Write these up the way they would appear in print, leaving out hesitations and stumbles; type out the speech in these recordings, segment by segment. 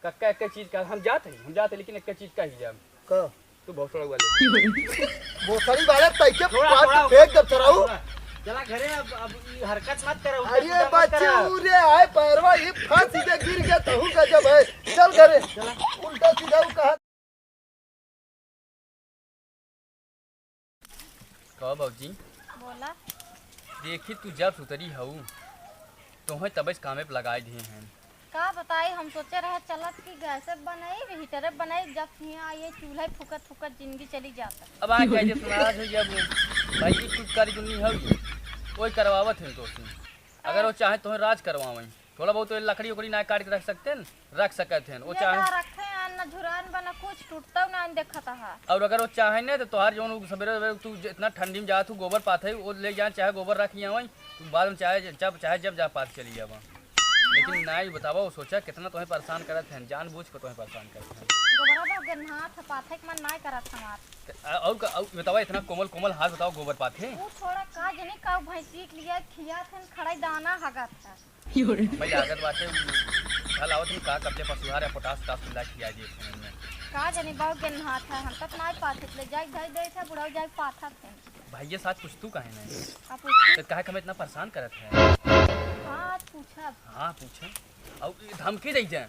कक्का एक चीज का हम जाते लेकिन एक चीज का ही जाम का तू भोसड़ी वाले भोसड़ी वाले तैके पास फेंक दे चराऊ। चला घरे अब हरकत मत करो। अरे बच्चे उरे आए पैरवा ही फांसी पे गिर गया तहु गजब है। चल घरे उल्टा सीधा कहा कहो बाबूजी बोला देखी तू जब सुतरी हूँ तुम्हें तब इस कामे पे लगाए दिए हैं। का बताई हम सोचे रहे चलत की गैस बनाई हीटर बनाई जब यहाँ ये चूल्हा फुकत फुकत जिंदगी चली जाता। अब आ क्या जब नाराज हो जब भाई की कुछ कारी दुनिया हो कोई करवावत है तो अगर वो चाहे तो राज करवावें थोड़ा बहुत तो लकड़ी उकड़ी ना काट के रख सकते हैं रख सकते हैं वो चाहे रखे न झुरान बना कुछ टूटता ना देखा था। और अगर वो चाहे ना तो तोहार जो सवेरे तू इतना ठंडी में जा तू गोबर पात है वो ले जा चाहे गोबर रख लिया वहीं तू बाद में चाहे जब जा पात चली जा लेकिन ना ही बतावा वो सोचा कितना तुम्हें परेशान करत हैं जानबूझ के तुम्हें परेशान करते हैं। और बतावा इतना कोमल कोमल हाथ बताओ गोबर पाथे वो थोड़ा का जने का भैंसी के लिए खिया थन खड़ाई दाना हगत था भाई लागत बाटे कल आवत हम का कपले पसुहार या पोटास टास मिला खिया दिए थे में का जने बहुत गन हाथ है हम तक ना पाथे ले जाई धई दे था बुढ़ाऊ जाई पाथा थे भाई ये साथ कुछ तू काहे नहीं का पूछ तो काहे हमें इतना परेशान करत है। हां पूछा हां पूछा और धमकी दई जा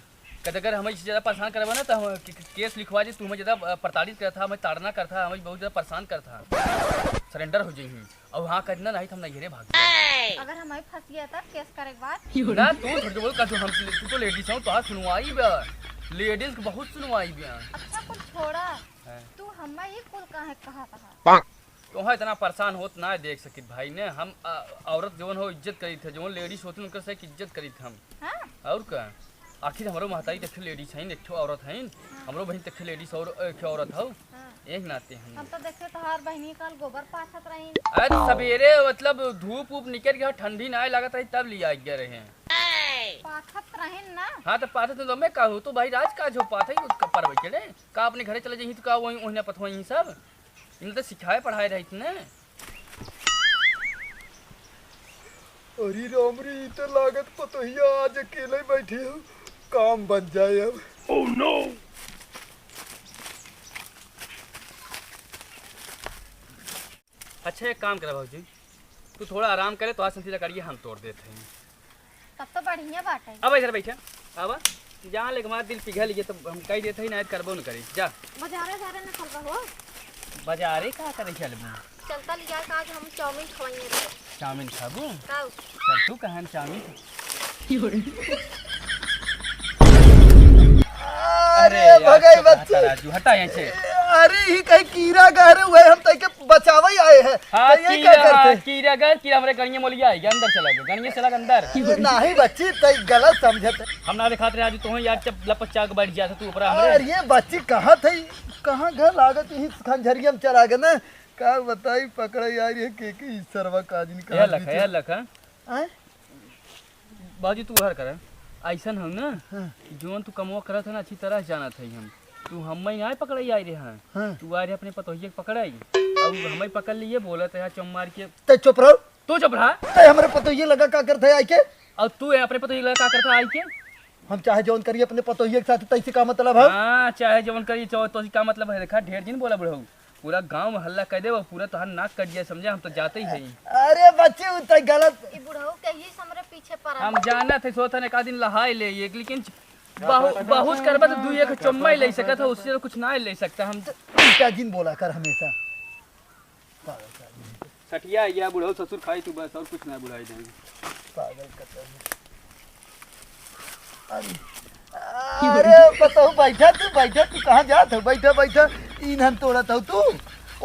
कद अगर हमें ज्यादा परेशान करबा ना तो हम केस लिखवा दे तू हमें ज्यादा प्रताड़ित करता हमें ताड़ना करता हमें बहुत ज्यादा परेशान करता सरेंडर हो जाई और वहां करना नहीं हम नहीं घरे भाग अगर हमें फंस गया था केस करे के बाद ना तू थोड़ी बोल का हम तू तो लेडीज हो तो हां सुनवाई बे लेडीज को बहुत सुनवाई बे। अच्छा कुछ छोड़ा तू हमें ही कुल काहे कहा था तो इतना परेशान होत ना देख सकित भाई ने हम औरत जवन हो इज्जत करी थे जवन लेडीज होती उनकर से इज्जत करी थे हम हां और का आखिर हमारो महतारी तक लेडीज हैं एक औरत हैं हमरो बहन तक लेडीज और एक औरत हो एक नाते हैं हम तो देखे तोहार बहनी कल गोबर पाछत रही अरे सवेरे मतलब धूप ऊप निकल गया ठंडी ना लागत रही तब लिया गया रहे पाछत रहे ना। हाँ तो पाते तो मैं कहूँ तो भाई राज का जो पाते ही पर चले का अपने घरे चले जाही तो का वही वही पत वही सब इन तो सिखाए पढ़ाए रही थी ना। अरे रामरी तो लागत पतोहिया आज अकेले बैठी हो काम बन जाए अब। ओह नो अच्छा एक काम करा भाजी तू थोड़ा आराम करे तो आज संसीदा करिए हम तोड़ देते हैं तब तो बढ़िया बात है। अब इधर बैठा अब जहाँ ले हमारा दिल पिघल गया तो हम कही देते ही ना करबो न करी जा बाजारे जा रहे न चल हो बाजारे का करे चलबू चलता लिया का आज हम चाउमीन खवाएंगे रे चाउमीन खाबू काऊ चल तू कहां चाउमीन अरे भगाई बच्चे राजू हटा यहां से। अरे ही कहीं कीड़ा गहरे हुए हम तैके बचावे ही आए हैं हां ये क्या करते कीड़ा हमरे गणिये मोलिया है अंदर चला गया गणिये चला अंदर नहीं बच्ची तई गलत समझत हम ना दिखाते राजू तो यार जब लपच बैठ जा तू ऊपर हमरे और ये बच्ची कहां थई कहां घर लागत ही खंजरिया में चला गए ना का बताई पकड़ यार ये के सरवा काजिन का ये लख हैं बाजू तू हर कर ऐसन हम ना जोन तू कमवा करत है ना अच्छी तरह जाना था हम तू हम ही आए पकड़ाई आई रे हां तू आ रे अपने पतोहिए पकड़ाई और हमें पकड़ लिए बोलत है चम मार के ते चुप रहो तू चुप रहा ते हमरे पतोहिए लगा का करते आई के और तू अपने पतोहिए लगा का करता आई के हम चाहे जौन करिए अपने पतोहिए के साथ तैसे का मतलब है हां चाहे जौन करिए तो का मतलब है देखा ढेर दिन बोला बुढ़ऊ पूरा गांव में हल्ला कर दे वो पूरा तोहर नाक कट जाए समझे हम तो जाते ही हैं। अरे बच्चे उतै गलत ई बुढ़ऊ के ही हमरे पीछे पड़ा हम जाना थे सोता ने का दिन लहाई ले एक लेकिन बहुत करबा तो दू एक चम्मा ही ले सकत है उससे कुछ ना ले सकता हम क्या जिन बोला कर हमेशा सटिया या बुढ़ऊ ससुर खाई तू बस और कुछ ना बुलाई देंगे पागल अरे बताओ बैठा तू कहाँ जात हो बैठा इन हम तोड़त हो तू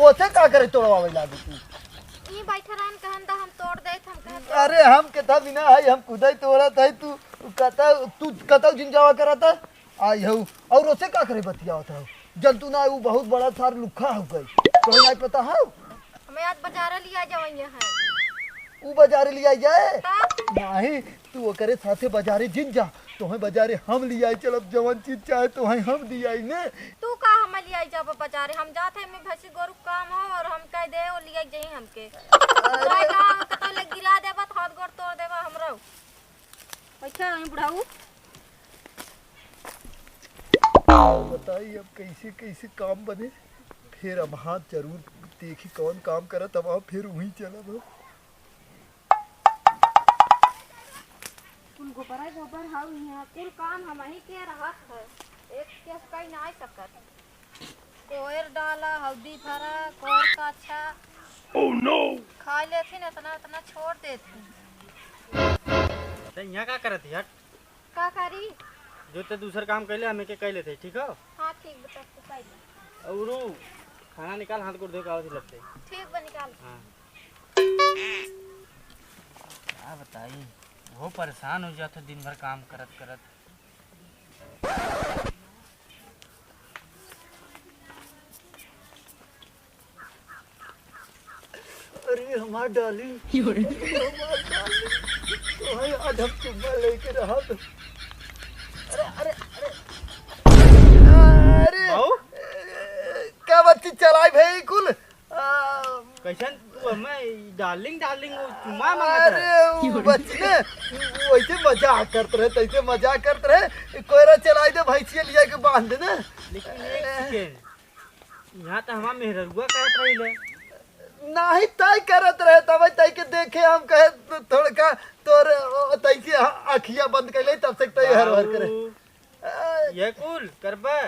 ओसे का करे तोड़वावे लागू तू ई बैठे रहन कहन दा हम तोड़ देत हम कहत अरे हम कथा बिना है हम खुदाई तोड़त है तू कता जिन जावा करत है आई हो और ओसे का करे बतियावत हो जंतु ना वो बहुत बड़ा सार लुखा हो गई तो नहीं पता है हमें आज बाजार लिया जावइया है वो बाजारे लिया जाए नहीं तू ओकरे साथे बाजारे जिन जा तोहे बाजारे हम लिया चलब जवन चीज चाहे तो हम दिया ने तू का हम लिया जब बाजारे हम जाते में भैंसी गोरु काम हो और हम कह दे ओ लिया जई हमके अरे का कतो ले गिरा देबा हाथ गोर तोड़ देबा हमरो अच्छा हम बुढ़ाऊ बताइए अब कैसे कैसे काम बने। फिर अब हाथ जरूर देखी कौन काम करत अब फिर वहीं चला बा। कुल गोबर हाउ यहाँ कुल काम हम ही के रहत है। एक केस कहीं ना आ सकत। कोयर डाला हल्दी भरा कोयर का अच्छा खा लेथिन इतना इतना छोड़ देथिन। तो यहाँ का करत है हट का करी? जो ते दूसर काम कैले हमें के कैले थे ठीक है। हाँ ठीक बता तो सही। और खाना निकाल हाथ गोड़ धो के आवत ही लगते। ठीक बा निकाल। हाँ क्या बताई वो परेशान हो जाता दिन भर काम करत करत। अरे हमार डाली तो आज हम चुम्मा लेके रहा तो अरे अरे अरे अरे बाऊ क्या बत्ती चलाई भाई कुल कैसन तू हमें डार्लिंग डार्लिंग चुम्मा मांगत है। अरे वो बच्ची ने वैसे मजाक करते रहे तैसे मजाक करते रहे कोयरा चलाई दे भैंसिया लिया के बांध दे ना। लेकिन एक सेकेंड यहाँ तो हमारा मेहरुआ करत रही ले नहीं तय करत रहे तब तय के देखे हम कहे थोड़ा का तोर तय के अखिया बंद कर ले तब से तय हर हर करे। ये कुल करबे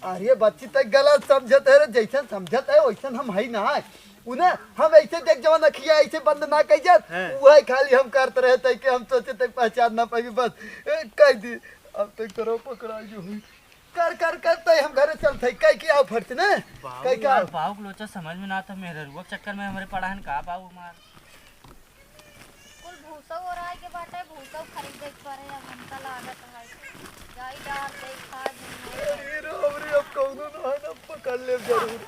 अरे बच्ची तक गलत समझत है जैसे समझत है वैसे हम है ना उन्हें हम ऐसे देख जवान अखिया ऐसे बंद ना कह जात वही खाली हम करते रहे तय के हम सोचे तक पहचान ना पाई बस कह दी अब तक करो पकड़ा जो हुई कर कर करते हम घरे चलते कह के आओ फट ना कह के आओ। बाबू को लोचा समझ में ना आता मेरे रुआ चक्कर में हमारे पड़ा है का बाबू मार कुल भूसा हो रहा है के बाटे भूसा खरीद देख पड़े अब हमका लागत है जाई डार दे खा दिन अरे रे अब कौनो ना है ना पकड़ ले जरूर।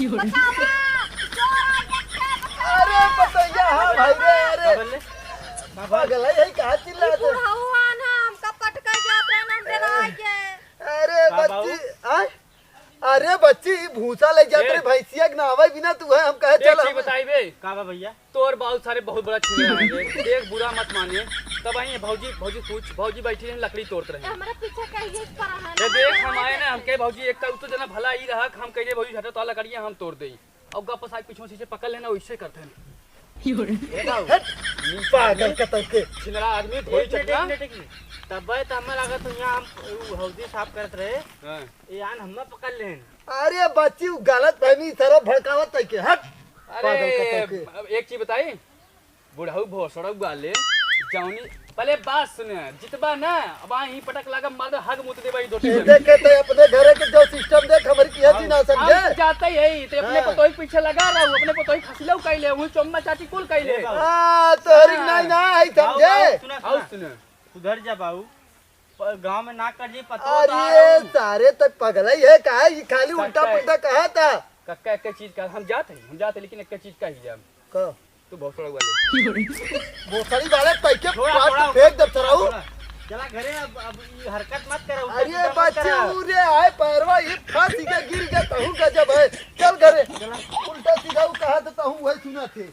बचावा चोर आ गया अरे बताइए हाँ भाई रे अरे बोले पागल है कहाँ चिल्ला दे। बुढ़ाउआ ना हमका पटका जात रहे ना डरा के। अरे बच्ची आय अरे बच्ची भूसा ले जात रे भैंसिया के नहावे बिना तू है हम कहे चल एक चीज बताई बे का बा भैया तोर बहुत सारे बहुत बड़ा छुए हैं देख बुरा मत मानिए तब आई भौजी भौजी पूछ भौजी बैठी रही लकड़ी तोड़ते रहे। हमारे पीछे कहिए पर है ये देख हम आए ना हम कहे भौजी एक तो जना भला ही रहा हम कहिए भौजी हटा तो लकड़ियां हम तोड़ देई और गप साथ पीछे से पकड़ लेना वैसे करते हैं। ए बाऊ पागल कतल के छिनरा आदमी धोई चटना तब तो हमें लागत यहाँ हम हौदी साफ करत रहे हां यान हमें पकड़ लेन। अरे बच्ची गलत फहमी सारा भड़कावत है के हट पागल कतल के। अरे एक चीज बताई बुढ़ाऊ भोसड़ऊ गाले जाऊनी पहले बात सुने जितबा ना अब ही पटक लागा मार हग मुत दे भाई दो ये देखे तो अपने घरे के जो सिस्टम देख हमारी किया थी ना समझे हम जाते ही तो अपने पतोई पीछे लगा रहा हूं अपने पतोई खसलऊ कैले हूं चम्मा चाटी कुल कैले हां तो हरी नहीं ना आई समझे। सुना आओ सुने सुधर जा बाऊ गांव में ना कर जी पता अरे सारे तक पागल है का ये खाली उल्टा पुल्टा कहा था कक्का एक चीज का हम जाते लेकिन एक चीज का ही जाम का तू भोसड़ऊ वाले वो खड़ी वाले पैके थोड़ा पाट फेंक दब चराऊ। चला घरे अब ये हरकत मत करो अरे बच्चे उरे आए पैरवा ये फांसी के गिर गया तहु गजब है चल घरे उल्टा सीधा कहा था तहु वही सुना थे।